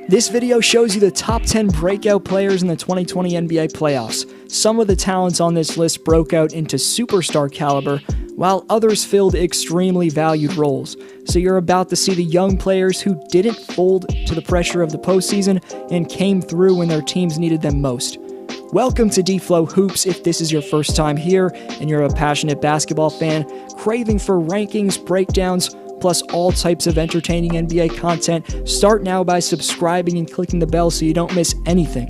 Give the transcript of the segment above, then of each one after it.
This video shows you the top 10 breakout players in the 2020 NBA playoffs. Some of the talents on this list broke out into superstar caliber, while others filled extremely valued roles. So you're about to see the young players who didn't fold to the pressure of the postseason and came through when their teams needed them most. Welcome to D-Flow Hoops if this is your first time here and you're a passionate basketball fan craving for rankings, breakdowns, plus all types of entertaining NBA content. Start now by subscribing and clicking the bell so you don't miss anything.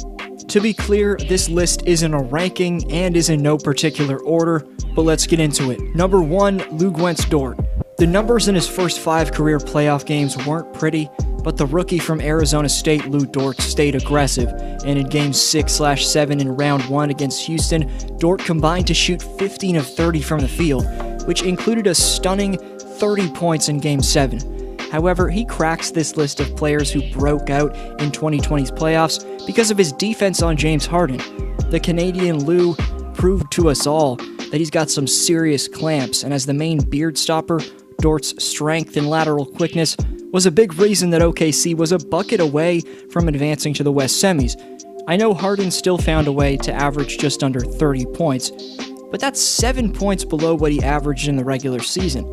To be clear, this list isn't a ranking and is in no particular order, but let's get into it. Number 1, Lu Dort. The numbers in his first 5 career playoff games weren't pretty, but the rookie from Arizona State, Lu Dort, stayed aggressive, and in games 6/7 in round 1 against Houston, Dort combined to shoot 15 of 30 from the field, which included a stunning 30 points in Game 7. However, he cracks this list of players who broke out in 2020's playoffs because of his defense on James Harden. The Canadian Lou proved to us all that he's got some serious clamps, and as the main beard stopper, Dort's strength and lateral quickness was a big reason that OKC was a bucket away from advancing to the West semis. I know Harden still found a way to average just under 30 points, but that's 7 points below what he averaged in the regular season.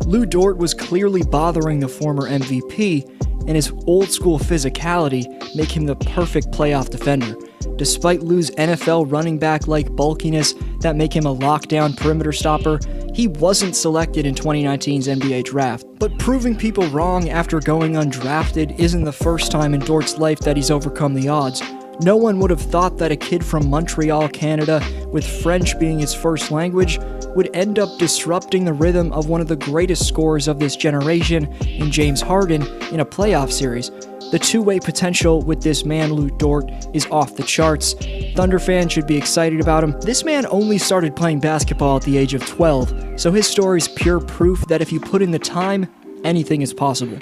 Lu Dort was clearly bothering the former MVP, and his old-school physicality make him the perfect playoff defender. Despite Lu's NFL running back-like bulkiness that make him a lockdown perimeter stopper, he wasn't selected in 2019's NBA draft. But proving people wrong after going undrafted isn't the first time in Dort's life that he's overcome the odds. No one would have thought that a kid from Montreal, Canada, with French being his first language, would end up disrupting the rhythm of one of the greatest scorers of this generation in James Harden in a playoff series. The two-way potential with this man, Lu Dort, is off the charts. Thunder fans should be excited about him. This man only started playing basketball at the age of 12, so his story is pure proof that if you put in the time, anything is possible.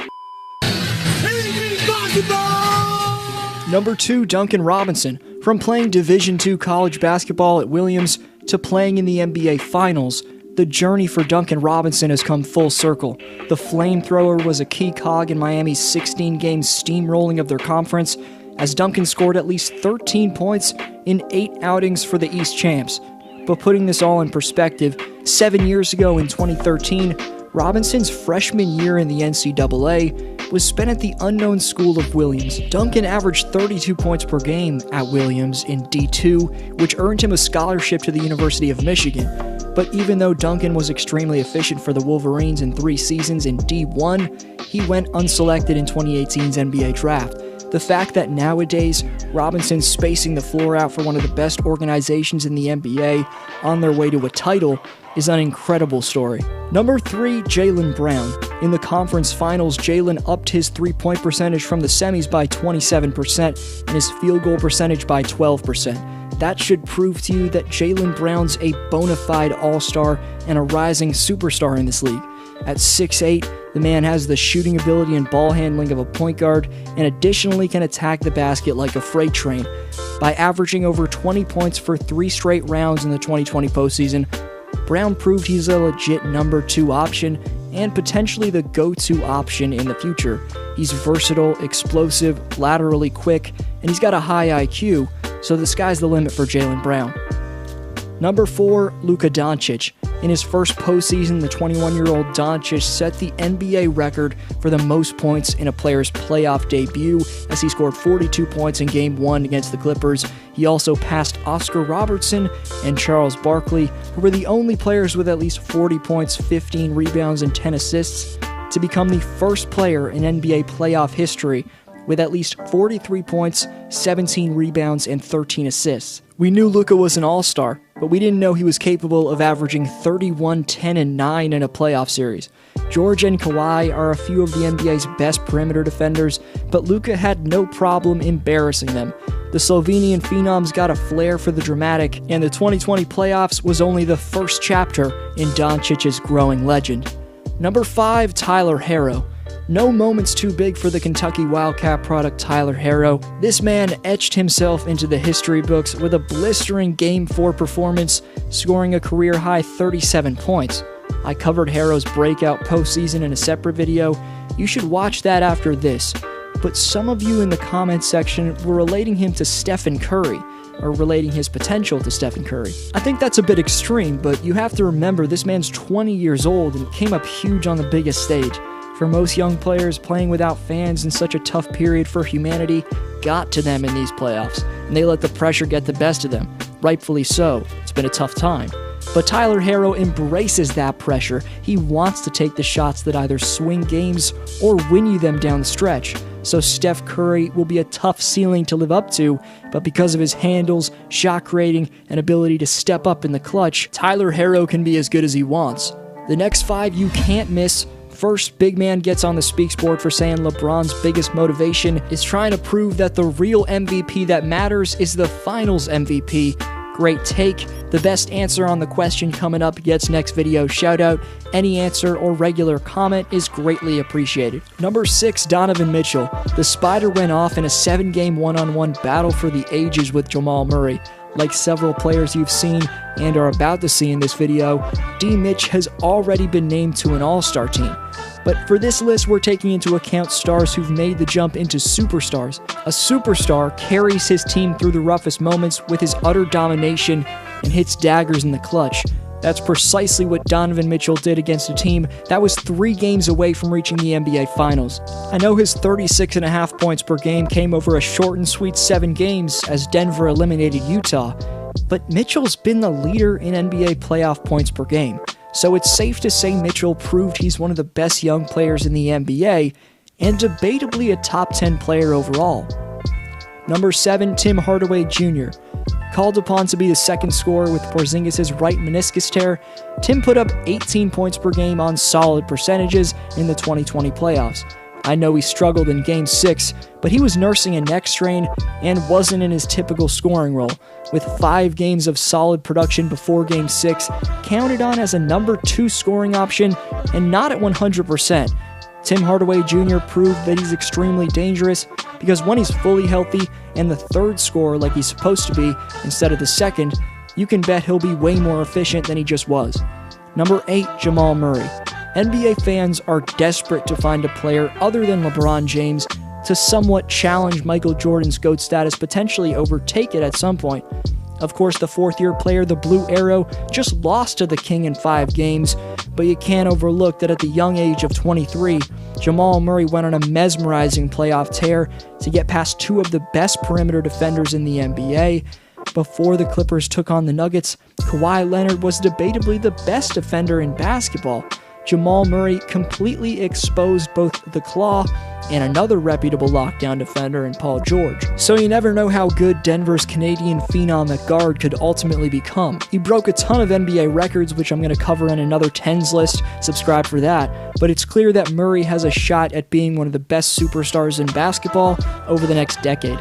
Number 2, Duncan Robinson. From playing Division II college basketball at Williams to playing in the NBA Finals, the journey for Duncan Robinson has come full circle. The flamethrower was a key cog in Miami's 16-game steamrolling of their conference, as Duncan scored at least 13 points in 8 outings for the East champs. But putting this all in perspective, 7 years ago in 2013, Robinson's freshman year in the NCAA was spent at the unknown school of Williams. Duncan averaged 32 points per game at Williams in D2, which earned him a scholarship to the University of Michigan. But even though Duncan was extremely efficient for the Wolverines in 3 seasons in D1, he went unselected in 2018's NBA draft. The fact that nowadays Robinson's spacing the floor out for one of the best organizations in the NBA on their way to a title is an incredible story. Number 3, Jaylen Brown. In the conference finals, Jaylen upped his three-point percentage from the semis by 27% and his field goal percentage by 12%. That should prove to you that Jaylen Brown's a bona fide all-star and a rising superstar in this league. At 6'8", the man has the shooting ability and ball handling of a point guard, and additionally can attack the basket like a freight train. By averaging over 20 points for 3 straight rounds in the 2020 postseason, Brown proved he's a legit number 2 option and potentially the go-to option in the future. He's versatile, explosive, laterally quick, and he's got a high IQ, so the sky's the limit for Jaylen Brown. Number 4, Luka Doncic. In his first postseason, the 21-year-old Doncic set the NBA record for the most points in a player's playoff debut, as he scored 42 points in Game 1 against the Clippers. He also passed Oscar Robertson and Charles Barkley, who were the only players with at least 40 points, 15 rebounds, and 10 assists to become the first player in NBA playoff history with at least 43 points, 17 rebounds, and 13 assists. We knew Luka was an all-star, but we didn't know he was capable of averaging 31, 10, and 9 in a playoff series. George and Kawhi are a few of the NBA's best perimeter defenders, but Luka had no problem embarrassing them. The Slovenian Phenom's got a flair for the dramatic, and the 2020 playoffs was only the first chapter in Doncic's growing legend. Number 5, Tyler Herro. No moment's too big for the Kentucky Wildcat product Tyler Herro. This man etched himself into the history books with a blistering Game 4 performance, scoring a career-high 37 points. I covered Herro's breakout postseason in a separate video. You should watch that after this. but some of you in the comments section were relating him to Stephen Curry, or relating his potential to Stephen Curry. I think that's a bit extreme, but you have to remember this man's 20 years old and came up huge on the biggest stage. For most young players, playing without fans in such a tough period for humanity got to them in these playoffs, and they let the pressure get the best of them. Rightfully so. It's been a tough time. But Tyler Herro embraces that pressure. He wants to take the shots that either swing games or win you them down the stretch. So Steph Curry will be a tough ceiling to live up to, but because of his handles, shot creating, and ability to step up in the clutch, Tyler Herro can be as good as he wants. The next 5 you can't miss. First, big man gets on the speaks board for saying LeBron's biggest motivation is trying to prove that the real MVP that matters is the finals MVP. Great take. The best answer on the question coming up gets next video shout out. Any answer or regular comment is greatly appreciated. Number 6, Donovan Mitchell. The Spider went off in a 7-game one-on-one battle for the ages with Jamal Murray. Like several players you've seen and are about to see in this video, D. Mitch has already been named to an all-star team. But for this list, we're taking into account stars who've made the jump into superstars. A superstar carries his team through the roughest moments with his utter domination and hits daggers in the clutch. That's precisely what Donovan Mitchell did against a team that was 3 games away from reaching the NBA Finals. I know his 36.5 points per game came over a short and sweet 7 games as Denver eliminated Utah, but Mitchell's been the leader in NBA playoff points per game. So it's safe to say Mitchell proved he's one of the best young players in the NBA, and debatably a top 10 player overall. Number 7, Tim Hardaway Jr. Called upon to be the second scorer with Porzingis' right meniscus tear, Tim put up 18 points per game on solid percentages in the 2020 playoffs. I know he struggled in Game 6, but he was nursing a neck strain and wasn't in his typical scoring role. With 5 games of solid production before Game 6, counted on as a number 2 scoring option and not at 100%. Tim Hardaway Jr. proved that he's extremely dangerous because when he's fully healthy and the third scorer like he's supposed to be instead of the second, you can bet he'll be way more efficient than he just was. Number 8, Jamal Murray. NBA fans are desperate to find a player other than LeBron James to somewhat challenge Michael Jordan's GOAT status, potentially overtake it at some point. Of course, the fourth-year player, the Blue Arrow, just lost to the King in 5 games, but you can't overlook that at the young age of 23, Jamal Murray went on a mesmerizing playoff tear to get past 2 of the best perimeter defenders in the NBA. Before the Clippers took on the Nuggets, Kawhi Leonard was debatably the best defender in basketball. Jamal Murray completely exposed both the Claw and another reputable lockdown defender in Paul George. So you never know how good Denver's Canadian phenom at guard could ultimately become. He broke a ton of NBA records, which I'm going to cover in another 10s list, subscribe for that, but it's clear that Murray has a shot at being one of the best superstars in basketball over the next decade.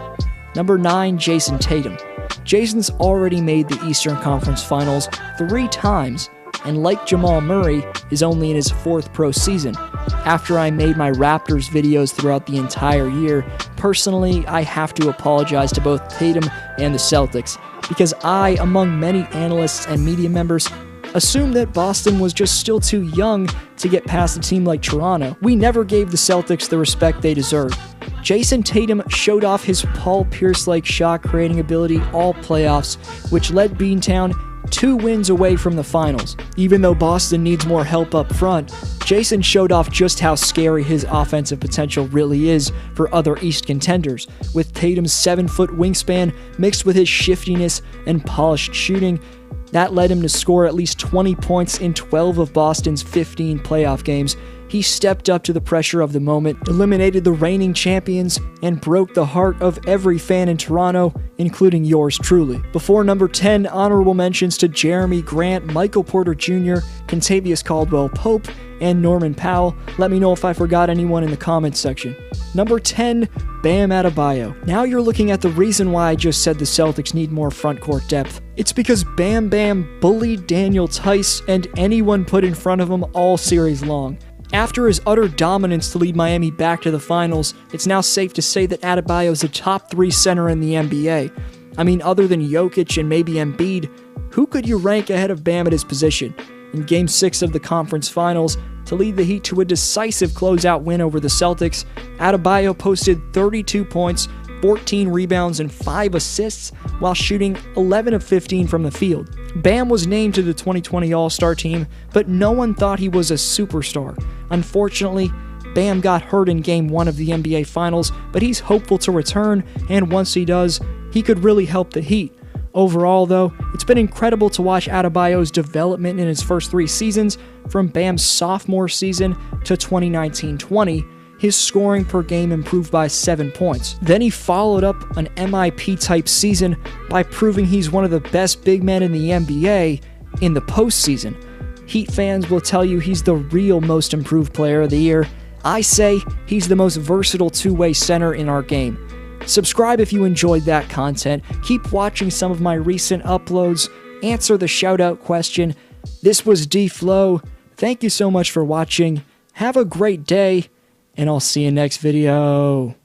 Number 9, Jason Tatum. Jason's already made the Eastern Conference Finals 3 times, and like Jamal Murray, is only in his 4th pro season. After I made my Raptors videos throughout the entire year, personally, I have to apologize to both Tatum and the Celtics, because I, among many analysts and media members, assumed that Boston was just still too young to get past a team like Toronto. We never gave the Celtics the respect they deserved. Jason Tatum showed off his Paul Pierce-like shot-creating ability all playoffs, which led Beantown 2 wins away from the finals. Even though Boston needs more help up front, Jason showed off just how scary his offensive potential really is for other East contenders. With Tatum's 7-foot wingspan mixed with his shiftiness and polished shooting, that led him to score at least 20 points in 12 of Boston's 15 playoff games. He stepped up to the pressure of the moment, eliminated the reigning champions, and broke the heart of every fan in Toronto, including yours truly. Before number 10, honorable mentions to Jeremy Grant, Michael Porter Jr., Kentavious Caldwell-Pope, and Norman Powell. Let me know if I forgot anyone in the comments section. Number 10, Bam Adebayo. Now you're looking at the reason why I just said the Celtics need more frontcourt depth. It's because Bam Bam bullied Daniel Tice and anyone put in front of him all series long. After his utter dominance to lead Miami back to the finals, it's now safe to say that Adebayo is a top 3 center in the NBA. I mean, other than Jokic and maybe Embiid, who could you rank ahead of Bam at his position? In Game 6 of the conference finals, to lead the Heat to a decisive closeout win over the Celtics. Adebayo posted 32 points, 14 rebounds, and 5 assists while shooting 11 of 15 from the field. Bam was named to the 2020 All-Star team, but no one thought he was a superstar. Unfortunately, Bam got hurt in Game 1 of the NBA Finals, but he's hopeful to return, and once he does, he could really help the Heat. Overall, though, it's been incredible to watch Adebayo's development in his first 3 seasons, from Bam's sophomore season to 2019-20. His scoring per game improved by 7 points. Then he followed up an MIP-type season by proving he's one of the best big men in the NBA in the postseason. Heat fans will tell you he's the real most improved player of the year. I say he's the most versatile two-way center in our game. Subscribe if you enjoyed that content. Keep watching some of my recent uploads. Answer the shoutout question. This was D-Flow. Thank you so much for watching. Have a great day, and I'll see you next video.